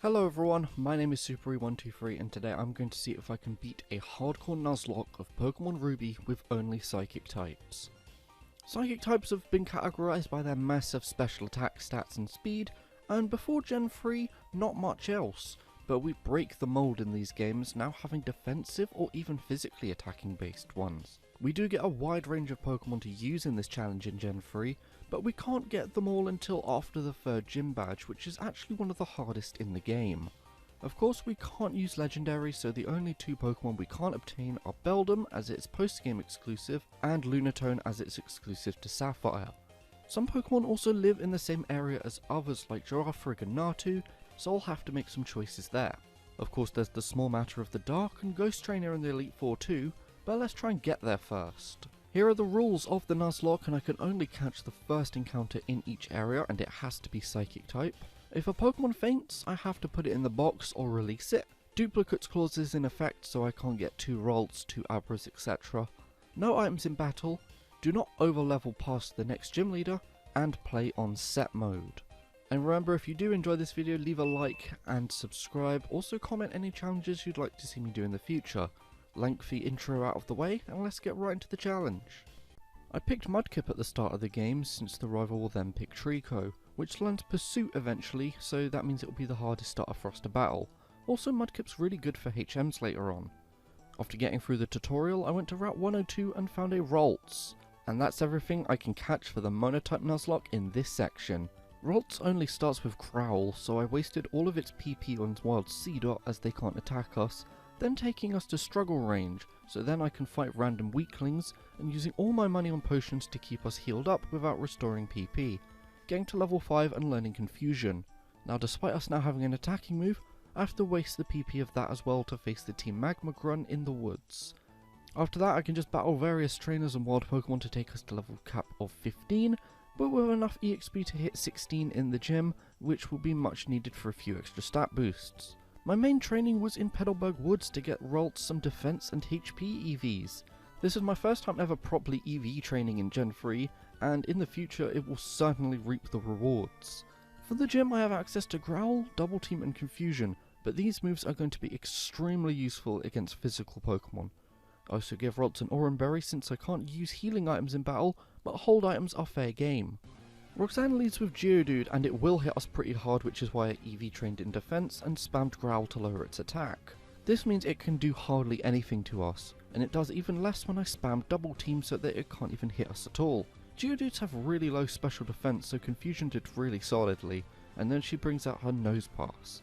Hello everyone, my name is Super123 and today I'm going to see if I can beat a hardcore Nuzlocke of Pokemon Ruby with only Psychic types. Psychic types have been categorized by their massive special attack stats and speed, and before Gen 3, not much else, but we break the mold in these games, now having defensive or even physically attacking based ones. We do get a wide range of Pokemon to use in this challenge in Gen 3, but we can't get them all until after the 3rd gym badge, which is actually one of the hardest in the game. Of course we can't use Legendary, so the only two Pokemon we can't obtain are Beldum as it's post-game exclusive, and Lunatone as it's exclusive to Sapphire. Some Pokemon also live in the same area as others like Girafrig and Natu, so I'll have to make some choices there. Of course there's the small matter of the Dark and Ghost Trainer in the Elite Four too, but let's try and get there first. Here are the rules of the Nuzlocke, and I can only catch the first encounter in each area, and it has to be Psychic type. If a Pokemon faints, I have to put it in the box or release it. Duplicates clauses in effect, so I can't get 2 Ralts, 2 Abras, etc. No items in battle, do not overlevel past the next gym leader, and play on set mode. And remember, if you do enjoy this video, leave a like and subscribe. Also comment any challenges you'd like to see me do in the future. Lengthy intro out of the way, and let's get right into the challenge. I picked Mudkip at the start of the game, since the rival will then pick Trico, which learns Pursuit eventually, so that means it will be the hardest starter for us to battle. Also, Mudkip's really good for HMs later on. After getting through the tutorial, I went to Route 102 and found a Ralts, and that's everything I can catch for the monotype Nuzlocke in this section. Ralts only starts with Growl, so I wasted all of its PP on Wild Seedot as they can't attack us, then taking us to struggle range, so then I can fight random weaklings, and using all my money on potions to keep us healed up without restoring PP, getting to level 5 and learning Confusion. Now despite us now having an attacking move, I have to waste the PP of that as well to face the Team Magma Grunt in the woods. After that I can just battle various trainers and wild Pokemon to take us to level cap of 15, but with enough EXP to hit 16 in the gym, which will be much needed for a few extra stat boosts. My main training was in Petalburg Woods to get Ralts some defense and HP EVs. This is my first time ever properly EV training in Gen 3, and in the future it will certainly reap the rewards. For the gym I have access to Growl, Double Team and Confusion, but these moves are going to be extremely useful against physical Pokemon. I also give Ralts an Oran Berry since I can't use healing items in battle, but hold items are fair game. Roxanne leads with Geodude, and it will hit us pretty hard, which is why I EV trained in defense and spammed Growl to lower its attack. This means it can do hardly anything to us, and it does even less when I spam Double Team so that it can't even hit us at all. Geodudes have really low special defense, so Confusion did really solidly, and then she brings out her Nosepass.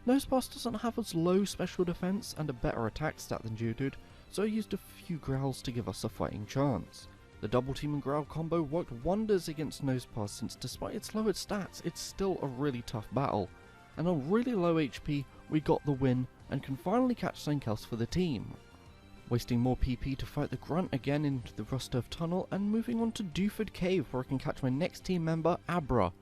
Nosepass doesn't have as low special defense and a better attack stat than Geodude, so I used a few Growls to give us a fighting chance. The Double Team and Growl combo worked wonders against Nosepass since despite its lowered stats, it's still a really tough battle. And on really low HP, we got the win and can finally catch something else for the team. Wasting more PP to fight the Grunt again into the Rustov Tunnel and moving on to Dupes Cave where I can catch my next team member, Abra.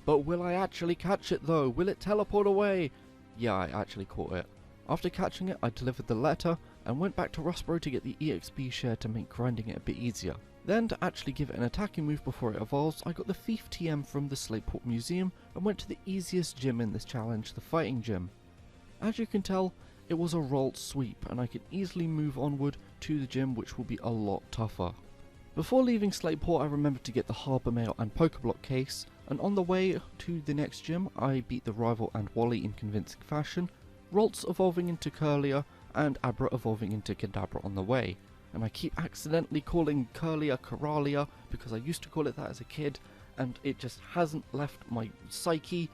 But will I actually catch it though? Will it teleport away? Yeah, I actually caught it. After catching it, I delivered the letter and went back to Rustboro to get the EXP share to make grinding it a bit easier. Then, to actually give it an attacking move before it evolves, I got the Thief TM from the Slateport Museum and went to the easiest gym in this challenge, the Fighting Gym. As you can tell, it was a Ralt sweep and I can easily move onward to the gym, which will be a lot tougher. Before leaving Slateport I remembered to get the Harbour Mail and Pokeblock case, and on the way to the next gym I beat the rival and Wally in convincing fashion, Ralts evolving into Curlier and Abra evolving into Kadabra on the way. And I keep accidentally calling Curlier Coralia because I used to call it that as a kid, and it just hasn't left my psyche,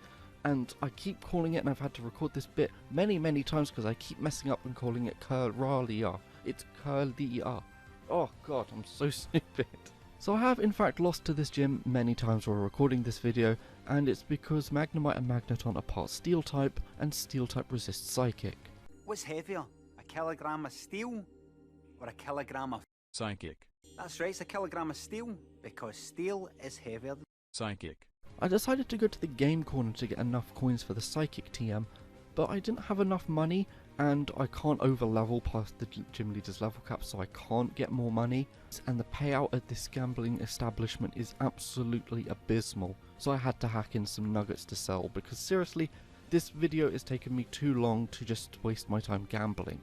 and I keep calling it, and I've had to record this bit many times because I keep messing up and calling it Coralia. It's Curlier. Oh god, I'm so stupid. So I have in fact lost to this gym many times while recording this video, and it's because Magnemite and Magneton are part Steel type, and Steel type resists Psychic. What's heavier, a kilogram of steel or a kilogram of Psychic? That's right, it's a kilogram of steel, because steel is heavier than Psychic. I decided to go to the game corner to get enough coins for the Psychic TM, but I didn't have enough money, and I can't overlevel past the gym leader's level cap, so I can't get more money, and the payout at this gambling establishment is absolutely abysmal, so I had to hack in some nuggets to sell, because seriously, This video is taking me too long to just waste my time gambling.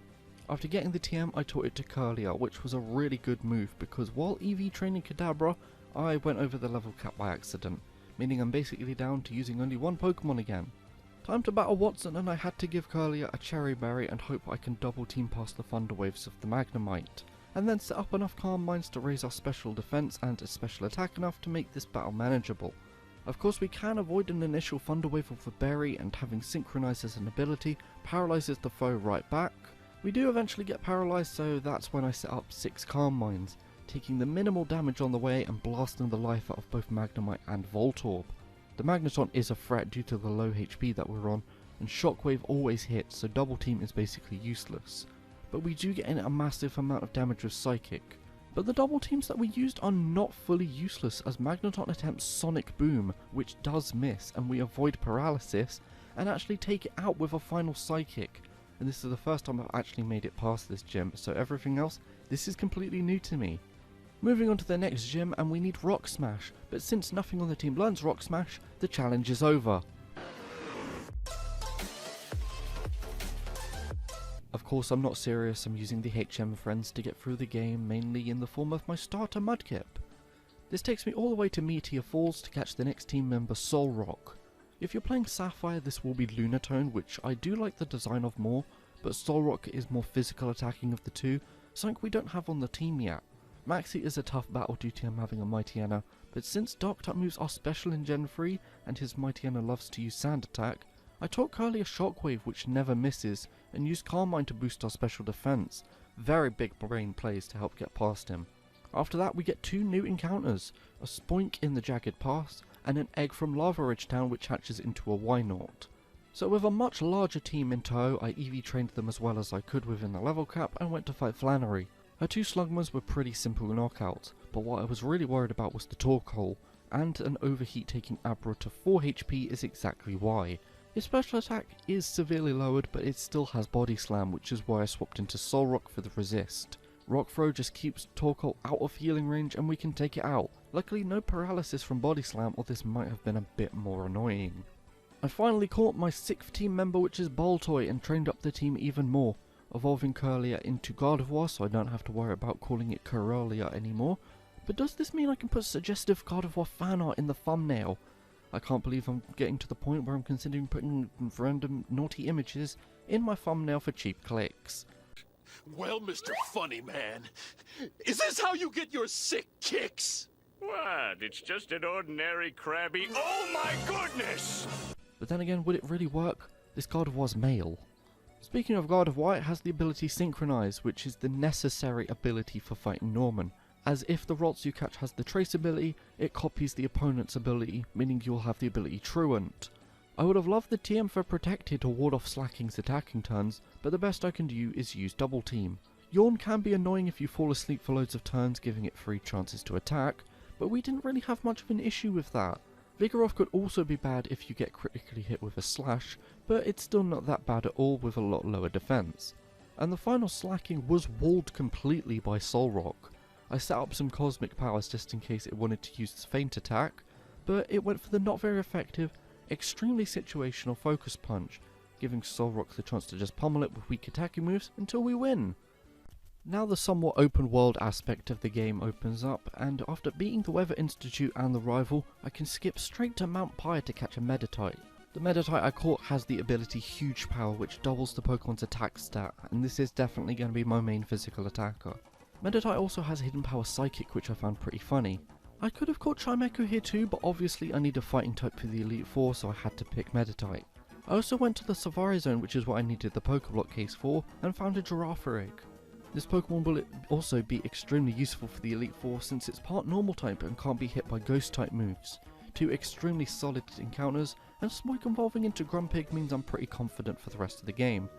After getting the TM, I taught it to Curlier, which was a really good move because while EV training Kadabra, I went over the level cap by accident, meaning I'm basically down to using only one Pokemon again. Time to battle Watson, and I had to give Curlier a Cherry Berry and hope I can double team past the Thunder Waves of the Magnemite, and then set up enough Calm Minds to raise our special defense and a special attack enough to make this battle manageable. Of course we can avoid an initial Thunder Wave of a Berry, and having Synchronize as an ability paralyzes the foe right back. We do eventually get paralyzed, so that's when I set up 6 Calm Minds, taking the minimal damage on the way and blasting the life out of both Magnemite and Voltorb. The Magneton is a threat due to the low HP that we're on, and Shockwave always hits, so double team is basically useless. But we do get in a massive amount of damage with Psychic. But the double teams that we used are not fully useless, as Magneton attempts Sonic Boom, which does miss, and we avoid paralysis, and actually take it out with a final Psychic. And this is the first time I've actually made it past this gym, so everything else, this is completely new to me. Moving on to the next gym, and we need Rock Smash, but since nothing on the team learns Rock Smash, the challenge is over. Of course I'm not serious, I'm using the HM friends to get through the game, mainly in the form of my starter Mudkip. This takes me all the way to Meteor Falls to catch the next team member Solrock. If you're playing Sapphire, this will be Lunatone, which I do like the design of more, but Solrock is more physical attacking of the two, something we don't have on the team yet. Maxie is a tough battle due to him having a Mightyena, but since Dark-type moves are special in Gen 3, and his Mightyena loves to use Sand Attack, I taught Curlier Shockwave, which never misses, and used Calm Mind to boost our special defense. Very big brain plays to help get past him. After that we get 2 new encounters, a Spoink in the Jagged Pass, and an egg from Lava Ridge Town which hatches into a Wynaut. So with a much larger team in tow, I EV trained them as well as I could within the level cap and went to fight Flannery. Her 2 Slugmas were pretty simple knockouts, but what I was really worried about was the Torkoal, and an overheat taking Abra to 4 HP is exactly why. His special attack is severely lowered, but it still has Body Slam, which is why I swapped into Solrock for the resist. Rock Throw just keeps Torkoal out of healing range and we can take it out. Luckily no paralysis from Body Slam, or this might have been a bit more annoying. I finally caught my 6th team member, which is Boltoy, and trained up the team even more, evolving Curlier into Gardevoir so I don't have to worry about calling it Curlier anymore. But does this mean I can put suggestive Gardevoir fan art in the thumbnail? I can't believe I'm getting to the point where I'm considering putting random naughty images in my thumbnail for cheap clicks. Well, Mr. Funny Man, is this how you get your sick kicks? What? It's just an ordinary crabby. Oh my goodness! But then again, would it really work? This Gardevoir's male. Speaking of Gardevoir, it has the ability Synchronize, which is the necessary ability for fighting Norman. As if the Rotts you catch has the Trace ability, it copies the opponent's ability, meaning you'll have the ability Truant. I would have loved the TM for Protected to ward off Slacking's attacking turns, but the best I can do is use Double Team. Yawn can be annoying if you fall asleep for loads of turns, giving it 3 chances to attack, but we didn't really have much of an issue with that. Vigoroth could also be bad if you get critically hit with a Slash, but it's still not that bad at all with a lot lower defense. And the final Slacking was walled completely by Solrock. I set up some Cosmic Powers just in case it wanted to use Feint Attack, but it went for the not very effective, extremely situational Focus Punch, giving Solrock the chance to just pummel it with weak attacking moves until we win. Now the somewhat open world aspect of the game opens up, and after beating the Weather Institute and the rival, I can skip straight to Mount Pyre to catch a Meditite. The Meditite I caught has the ability Huge Power, which doubles the Pokemon's attack stat, and this is definitely going to be my main physical attacker. Meditite also has Hidden Power Psychic, which I found pretty funny. I could have caught Chimecho here too, but obviously I need a fighting type for the Elite Four, so I had to pick Meditite. I also went to the Safari Zone, which is what I needed the Pokeblock case for, and found a Giraffe Egg. This Pokemon will also be extremely useful for the Elite Four since it's part Normal type and can't be hit by Ghost type moves. 2 extremely solid encounters, and Smoke evolving into Grumpig means I'm pretty confident for the rest of the game.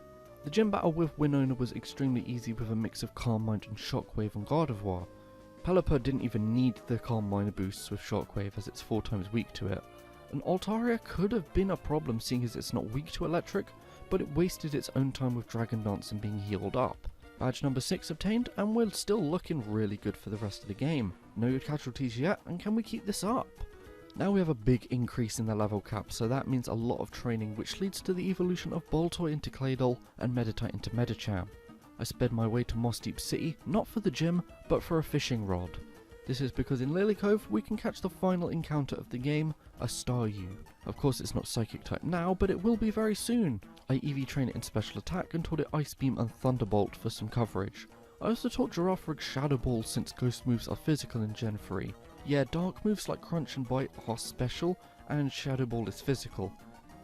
The gym battle with Winona was extremely easy with a mix of Calm Mind and Shockwave and Gardevoir. Pelipper didn't even need the Calm Mind boosts with Shockwave as it's 4 times weak to it. And Altaria could have been a problem seeing as it's not weak to Electric, but it wasted its own time with Dragon Dance and being healed up. Badge number 6 obtained, and we're still looking really good for the rest of the game. No casualties yet, and can we keep this up? Now we have a big increase in the level cap, so that means a lot of training, which leads to the evolution of Boltoy into Claydol and Meditite into Medicham. I sped my way to Moss Deep City, not for the gym, but for a fishing rod. This is because in Lily Cove we can catch the final encounter of the game, a Staryu. Of course it's not Psychic type now, but it will be very soon. I EV trained it in Special Attack and taught it Ice Beam and Thunderbolt for some coverage. I also taught Girafarig Shadow Ball since Ghost moves are physical in Gen 3. Yeah, Dark moves like Crunch and Bite are special, and Shadow Ball is physical.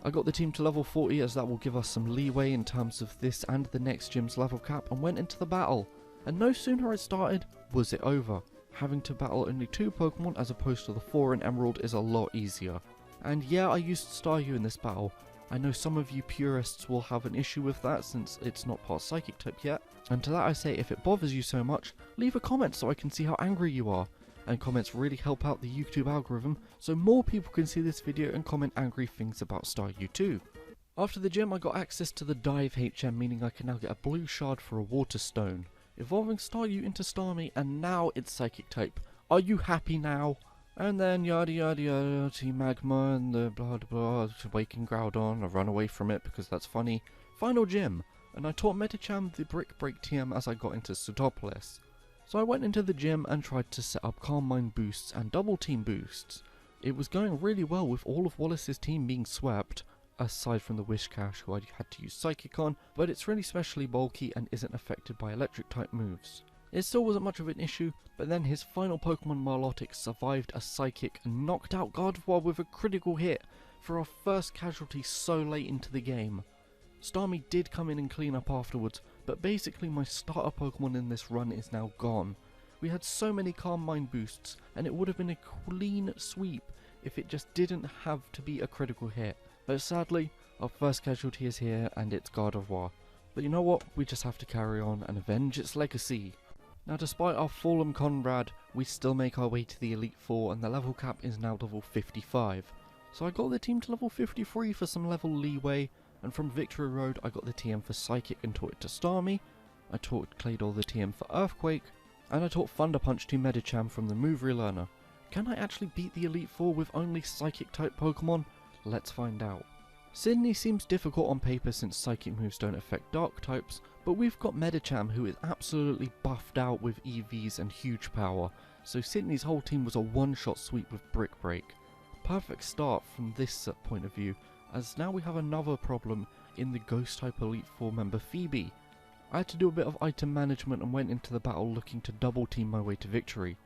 I got the team to level 40 as that will give us some leeway in terms of this and the next gym's level cap, and went into the battle. And no sooner I started, was it over. Having to battle only 2 Pokemon as opposed to the 4 in Emerald is a lot easier. And yeah, I used Staryu in this battle. I know some of you purists will have an issue with that since it's not part Psychic type yet. And to that I say, if it bothers you so much, leave a comment so I can see how angry you are. And comments really help out the YouTube algorithm, so more people can see this video and comment angry things about Staryu too. After the gym I got access to the Dive HM, meaning I can now get a blue shard for a water stone, evolving Staryu into Starmie, and now it's Psychic type. Are you happy now? And then yada yada yada, Team Magma and the blah blah blah, Waking Groudon, I run away from it because that's funny. Final gym, and I taught Medicham the Brick Break TM as I got into Pseudopolis. So I went into the gym and tried to set up Calm Mind boosts and double team boosts. It was going really well with all of Wallace's team being swept, aside from the Wishcash who I had to use Psychic on, but it's really specially bulky and isn't affected by electric type moves. It still wasn't much of an issue, but then his final Pokemon Milotic survived a Psychic and knocked out Gardevoir with a critical hit for our first casualty so late into the game. Starmie did come in and clean up afterwards, but basically my starter Pokemon in this run is now gone. We had so many Calm Mind boosts, and it would have been a clean sweep if it just didn't have to be a critical hit. But sadly, our first casualty is here and it's Gardevoir. But you know what, we just have to carry on and avenge its legacy. Now despite our fallen Conrad, we still make our way to the Elite Four and the level cap is now level 55. So I got the team to level 53 for some level leeway, and from Victory Road I got the TM for Psychic and taught it to Starmie, I taught Claydol the TM for Earthquake, and I taught Thunder Punch to Medicham from the Move Relearner. Can I actually beat the Elite Four with only Psychic type Pokemon? Let's find out. Sydney seems difficult on paper since Psychic moves don't affect Dark types, but we've got Medicham who is absolutely buffed out with EVs and huge power, so Sydney's whole team was a one-shot sweep with Brick Break. Perfect start from this point of view, as now we have another problem in the Ghost type Elite Four member Phoebe. I had to do a bit of item management and went into the battle looking to double team my way to victory.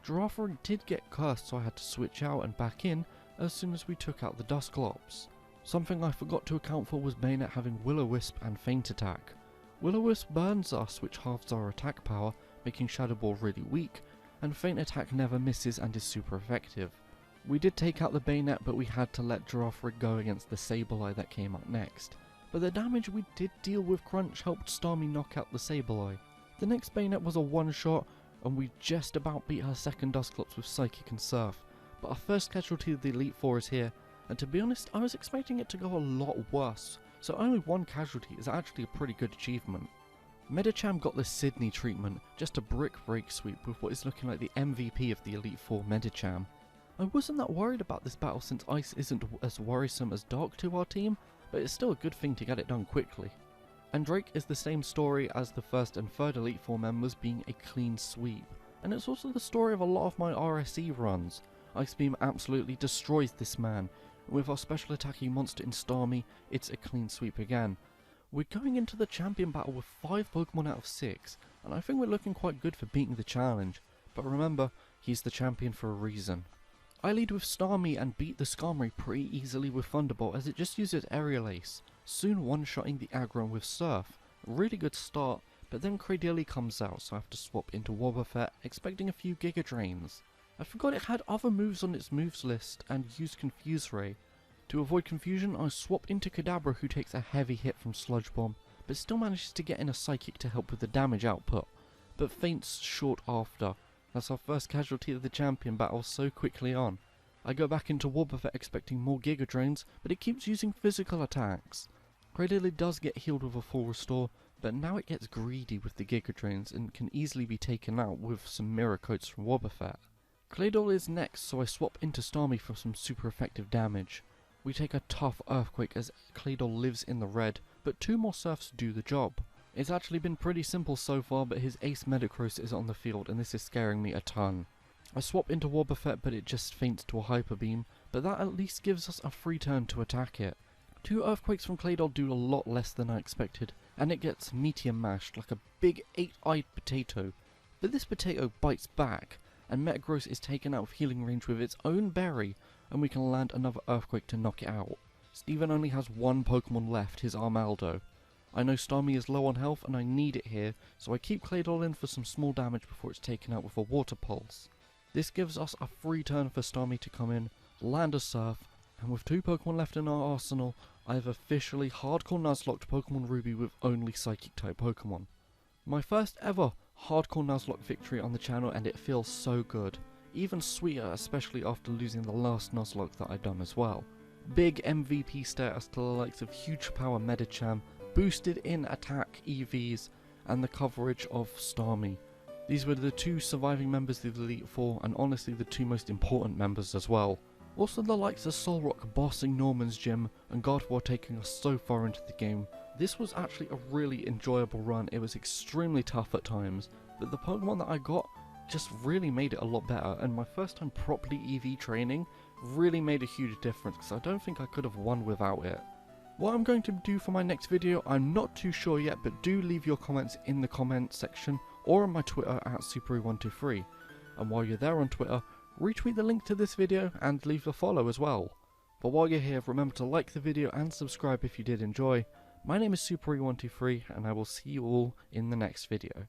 Girafarig did get cursed, so I had to switch out and back in as soon as we took out the Dusclops. Something I forgot to account for was Bayonet having Will-O-Wisp and Feint Attack. Will-O-Wisp burns us, which halves our attack power, making Shadow Ball really weak, and Feint Attack never misses and is super effective. We did take out the Bayonet, but we had to let Girafarig go against the Sableye that came up next. But the damage we did deal with Crunch helped Starmie knock out the Sableye. The next Bayonet was a one-shot, and we just about beat her second Dusclops with Psychic and Surf. But our first casualty of the Elite Four is here, and to be honest, I was expecting it to go a lot worse, so only one casualty is actually a pretty good achievement. Medicham got the Sydney treatment, just a Brick Break sweep with what is looking like the MVP of the Elite Four Medicham. I wasn't that worried about this battle since Ice isn't as worrisome as Dark to our team, but it's still a good thing to get it done quickly. And Drake is the same story as the first and third Elite Four members being a clean sweep, and it's also the story of a lot of my RSE runs. Ice Beam absolutely destroys this man, and with our special attacking monster in Starmie, it's a clean sweep again. We're going into the champion battle with 5 Pokemon out of 6, and I think we're looking quite good for beating the challenge, but remember, he's the champion for a reason. I lead with Starmie and beat the Skarmory pretty easily with Thunderbolt as it just uses Aerial Ace, soon one-shotting the aggro with Surf. A really good start, but then Cradily comes out, so I have to swap into Wobbuffet, expecting a few Giga Drains. I forgot it had other moves on its moves list and used Confuse Ray. To avoid confusion, I swapped into Kadabra, who takes a heavy hit from Sludge Bomb, but still manages to get in a Psychic to help with the damage output, but faints short after. That's our first casualty of the champion battle so quickly on. I go back into Wobbuffet expecting more Giga Drains, but it keeps using physical attacks. Cradily does get healed with a full restore, but now it gets greedy with the Giga Drains and can easily be taken out with some Mirror Coats from Wobbuffet. Claydol is next, so I swap into Starmie for some super effective damage. We take a tough Earthquake as Claydol lives in the red, but 2 more Surfs do the job. It's actually been pretty simple so far, but his ace Metagross is on the field and this is scaring me a ton. I swap into Wobbuffet, but it just faints to a Hyper Beam, but that at least gives us a free turn to attack it. 2 Earthquakes from Claydol do a lot less than I expected, and it gets Meteor Mashed like a big 8-eyed potato. But this potato bites back, and Metagross is taken out of healing range with its own berry, and we can land another Earthquake to knock it out. Steven only has 1 Pokemon left, his Armaldo. I know Starmie is low on health and I need it here, so I keep Claydol in for some small damage before it's taken out with a Water Pulse. This gives us a free turn for Starmie to come in, land a Surf, and with 2 Pokemon left in our arsenal, I have officially hardcore Nuzlocked Pokemon Ruby with only Psychic type Pokemon. My first ever hardcore Nuzlocke victory on the channel, and it feels so good. Even sweeter, especially after losing the last Nuzlocke that I'd done as well. Big MVP status to the likes of Huge Power Medicham, boosted in attack EVs, and the coverage of Starmie. These were the 2 surviving members of the Elite Four, and honestly the 2 most important members as well. Also the likes of Solrock bossing Norman's gym, and Gardevoir taking us so far into the game. This was actually a really enjoyable run. It was extremely tough at times, but the Pokemon that I got just really made it a lot better, and my first time properly EV training really made a huge difference, because I don't think I could have won without it. What I'm going to do for my next video, I'm not too sure yet, but do leave your comments in the comment section or on my Twitter at Supery123. And while you're there on Twitter, retweet the link to this video and leave a follow as well. But while you're here, remember to like the video and subscribe if you did enjoy. My name is Supery123 and I will see you all in the next video.